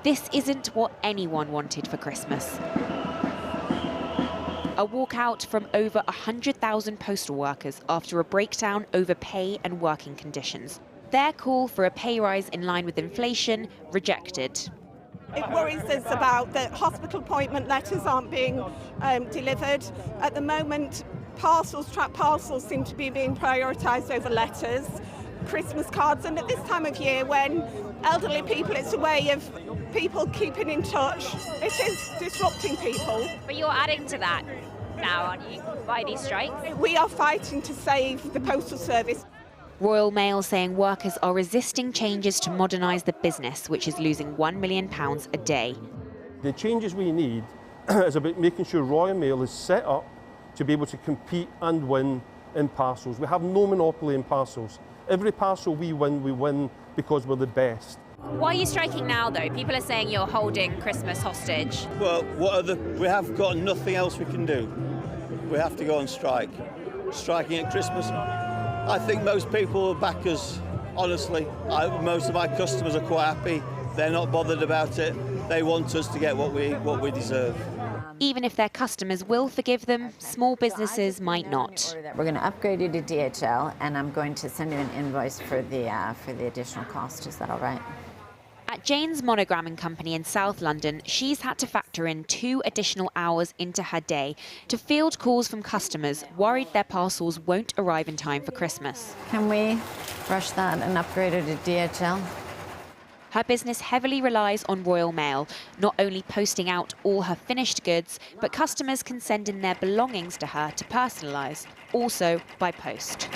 This isn't what anyone wanted for Christmas. A walkout from over 100,000 postal workers after a breakdown over pay and working conditions. Their call for a pay rise in line with inflation rejected. It worries us about that hospital appointment letters aren't being delivered. At the moment, tracked parcels seem to be being prioritised over letters, Christmas cards, and at this time of year when elderly people, it's a way of people keeping in touch. It is disrupting people. But you're adding to that now, aren't you, by these strikes? We are fighting to save the postal service. Royal Mail saying workers are resisting changes to modernise the business, which is losing £1 million a day. The changes we need is about making sure Royal Mail is set up to be able to compete and win in parcels. We have no monopoly in parcels. Every parcel we win because we're the best. Why are you striking now, though? People are saying you're holding Christmas hostage. Well, we have got nothing else we can do. We have to go on strike. Striking at Christmas. I think most people will back us, honestly. Most of my customers are quite happy. They're not bothered about it. They want us to get what we deserve. Even if their customers will forgive them, small businesses might not. We're going to upgrade you to DHL, and I'm going to send you an invoice for the additional cost. Is that all right? At Jane's Monogramming Company in South London, she's had to factor in 2 additional hours into her day to field calls from customers worried their parcels won't arrive in time for Christmas. Can we rush that and upgrade her to DHL? Her business heavily relies on Royal Mail, not only posting out all her finished goods, but customers can send in their belongings to her to personalise, also by post.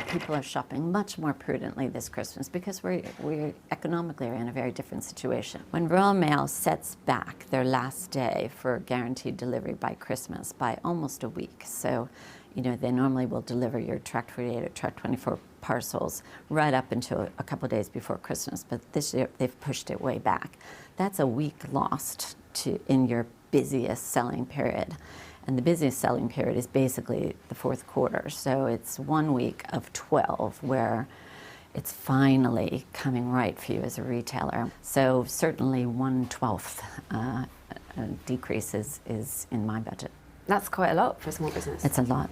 People are shopping much more prudently this Christmas because we economically are in a very different situation. When Royal Mail sets back their last day for guaranteed delivery by Christmas by almost a week, so they normally will deliver your Track 48 or Track 24 parcels right up until a couple of days before Christmas, but this year they've pushed it way back. That's a week lost in your busiest selling period. And the busiest selling period is basically the fourth quarter. So it's 1 week of 12 where it's finally coming right for you as a retailer. So certainly 1/12 decrease is in my budget. That's quite a lot for a small business. It's a lot.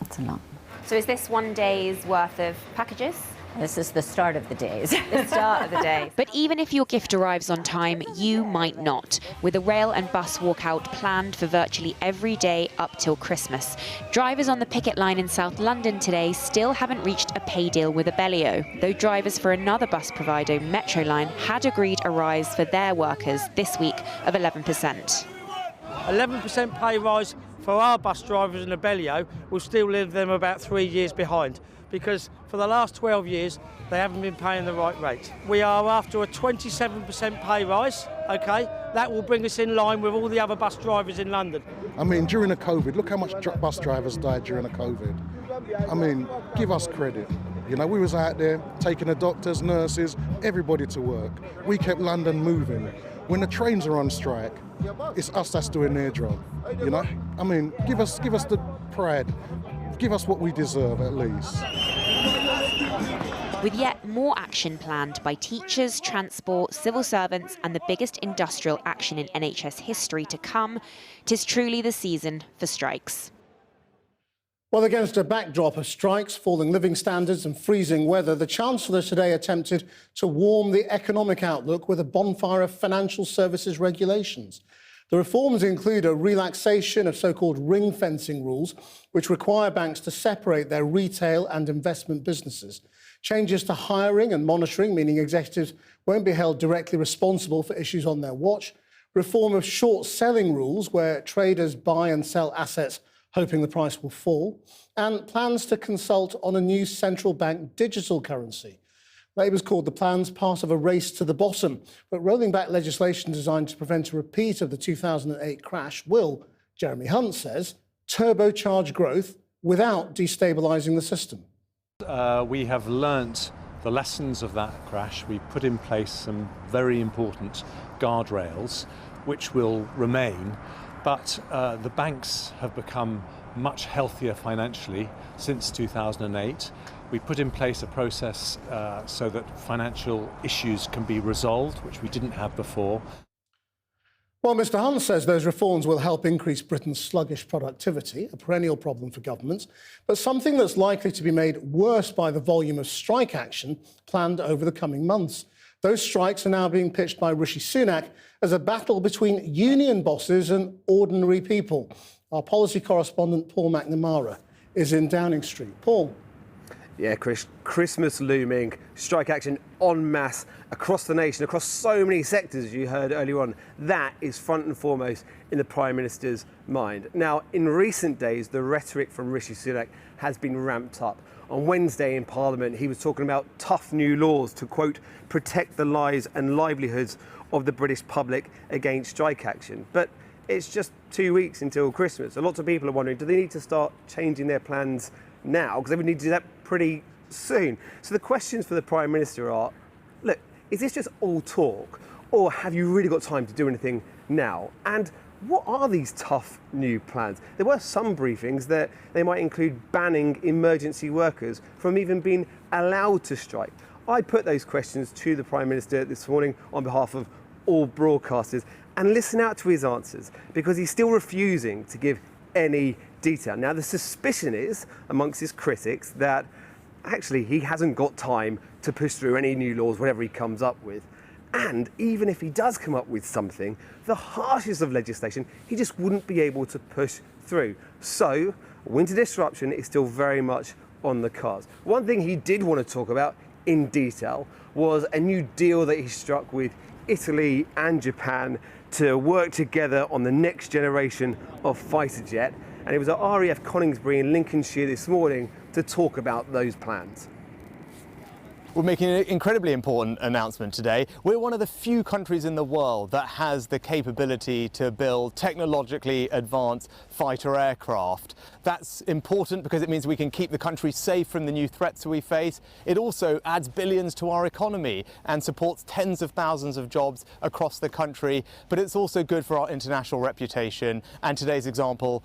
It's a lot. So is this 1 day's worth of packages? This is the start of the days. The start of the day. But even if your gift arrives on time, you might not. With a rail and bus walkout planned for virtually every day up till Christmas. Drivers on the picket line in South London today still haven't reached a pay deal with Abellio, though drivers for another bus provider, Metroline, had agreed a rise for their workers this week of 11%. 11% pay rise for our bus drivers in Abellio will still leave them about 3 years behind, because for the last 12 years they haven't been paying the right rate. We are after a 27% pay rise, okay? That will bring us in line with all the other bus drivers in London. I mean, during the COVID, look how much bus drivers died during the COVID. I mean, give us credit. We was out there taking the doctors, nurses, everybody to work. We kept London moving. When the trains are on strike, it's us that's doing their job, I mean, give us the pride. Give us what we deserve, at least. With yet more action planned by teachers, transport, civil servants and the biggest industrial action in NHS history to come, 'tis truly the season for strikes. Well, against a backdrop of strikes, falling living standards and freezing weather, the Chancellor today attempted to warm the economic outlook with a bonfire of financial services regulations. The reforms include a relaxation of so-called ring-fencing rules, which require banks to separate their retail and investment businesses. Changes to hiring and monitoring, meaning executives won't be held directly responsible for issues on their watch. Reform of short-selling rules, where traders buy and sell assets hoping the price will fall. And plans to consult on a new central bank digital currency. Labour's called the plans part of a race to the bottom, but rolling back legislation designed to prevent a repeat of the 2008 crash will, Jeremy Hunt says, turbocharge growth without destabilising the system. We have learnt the lessons of that crash. We put in place some very important guardrails which will remain, but the banks have become much healthier financially since 2008. We put in place a process so that financial issues can be resolved, which we didn't have before. Well, Mr Hunt says those reforms will help increase Britain's sluggish productivity, a perennial problem for governments, but something that's likely to be made worse by the volume of strike action planned over the coming months. Those strikes are now being pitched by Rishi Sunak as a battle between union bosses and ordinary people. Our policy correspondent Paul McNamara is in Downing Street. Paul. Yeah, Chris, Christmas looming, strike action en masse across the nation, across so many sectors, as you heard earlier on. That is front and foremost in the Prime Minister's mind. Now, in recent days, the rhetoric from Rishi Sunak has been ramped up. On Wednesday in Parliament, he was talking about tough new laws to, quote, protect the lives and livelihoods of the British public against strike action. But it's just 2 weeks until Christmas. A lot of people are wondering, do they need to start changing their plans now? Because they would need to do that pretty soon. So the questions for the Prime Minister are, look, is this just all talk, or have you really got time to do anything now? And what are these tough new plans? There were some briefings that they might include banning emergency workers from even being allowed to strike. I put those questions to the Prime Minister this morning on behalf of all broadcasters, and listen out to his answers, because he's still refusing to give any detail. Now, the suspicion is amongst his critics that actually he hasn't got time to push through any new laws, whatever he comes up with. And even if he does come up with something, the harshest of legislation, he just wouldn't be able to push through. So winter disruption is still very much on the cards. One thing he did want to talk about in detail was a new deal that he struck with Italy and Japan to work together on the next generation of fighter jet. And it was at RAF Coningsbury in Lincolnshire this morning to talk about those plans. We're making an incredibly important announcement today. We're one of the few countries in the world that has the capability to build technologically advanced fighter aircraft. That's important because it means we can keep the country safe from the new threats we face. It also adds billions to our economy and supports tens of thousands of jobs across the country. But it's also good for our international reputation. And today's example,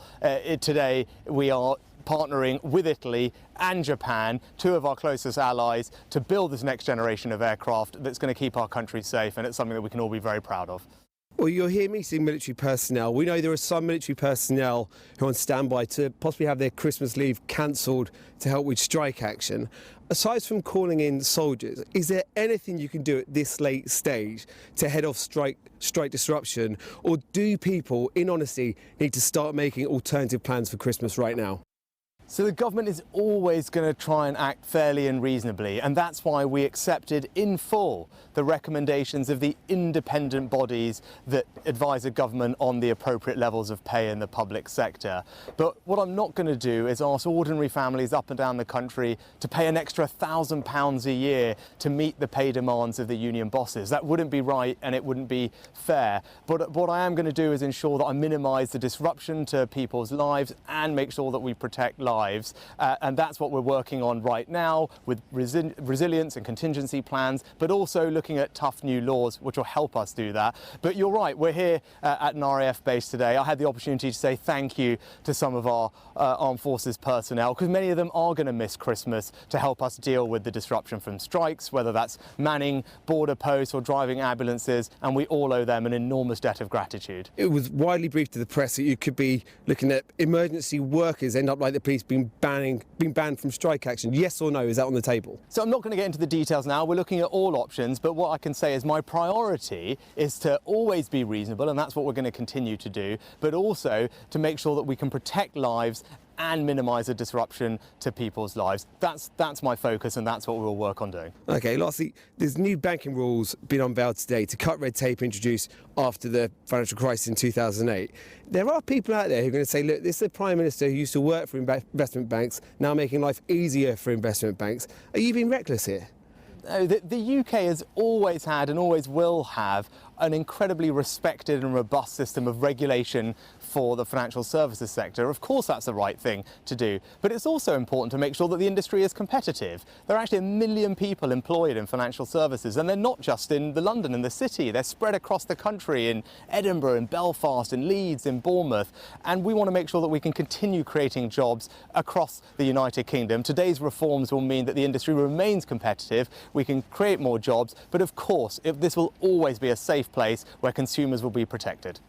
today we are partnering with Italy and Japan, two of our closest allies, to build this next generation of aircraft that's going to keep our country safe, and it's something that we can all be very proud of. Well, you're here meeting military personnel. We know there are some military personnel who are on standby to possibly have their Christmas leave cancelled to help with strike action. Aside from calling in soldiers, is there anything you can do at this late stage to head off strike disruption, or do people, in honesty, need to start making alternative plans for Christmas right now? So the government is always going to try and act fairly and reasonably, and that's why we accepted in full the recommendations of the independent bodies that advise a government on the appropriate levels of pay in the public sector. But what I'm not going to do is ask ordinary families up and down the country to pay an extra £1,000 a year to meet the pay demands of the union bosses. That wouldn't be right and it wouldn't be fair. But what I am going to do is ensure that I minimise the disruption to people's lives and make sure that we protect lives. And that's what we're working on right now with resilience and contingency plans, but also looking at tough new laws which will help us do that. But you're right, we're here at an RAF base today. I had the opportunity to say thank you to some of our armed forces personnel, because many of them are going to miss Christmas to help us deal with the disruption from strikes, whether that's manning border posts or driving ambulances, and we all owe them an enormous debt of gratitude. It was widely briefed to the press that you could be looking at emergency workers end up like the police being banned from strike action. Yes or no, is that on the table? So I'm not going to get into the details now. We're looking at all options, but what I can say is my priority is to always be reasonable, and that's what we're going to continue to do, but also to make sure that we can protect lives and minimise the disruption to people's lives. That's my focus, and that's what we'll work on doing. OK, lastly, there's new banking rules being unveiled today to cut red tape introduced after the financial crisis in 2008. There are people out there who are going to say, look, this is the Prime Minister who used to work for investment banks, now making life easier for investment banks. Are you being reckless here? The UK has always had and always will have an incredibly respected and robust system of regulation for the financial services sector. Of course, that's the right thing to do, but it's also important to make sure that the industry is competitive. There are actually 1 million people employed in financial services, and they're not just in London and the city. They're spread across the country in Edinburgh, in Belfast, in Leeds, in Bournemouth, and we want to make sure that we can continue creating jobs across the United Kingdom. Today's reforms will mean that the industry remains competitive, we can create more jobs, but of course, this will always be a safe place where consumers will be protected.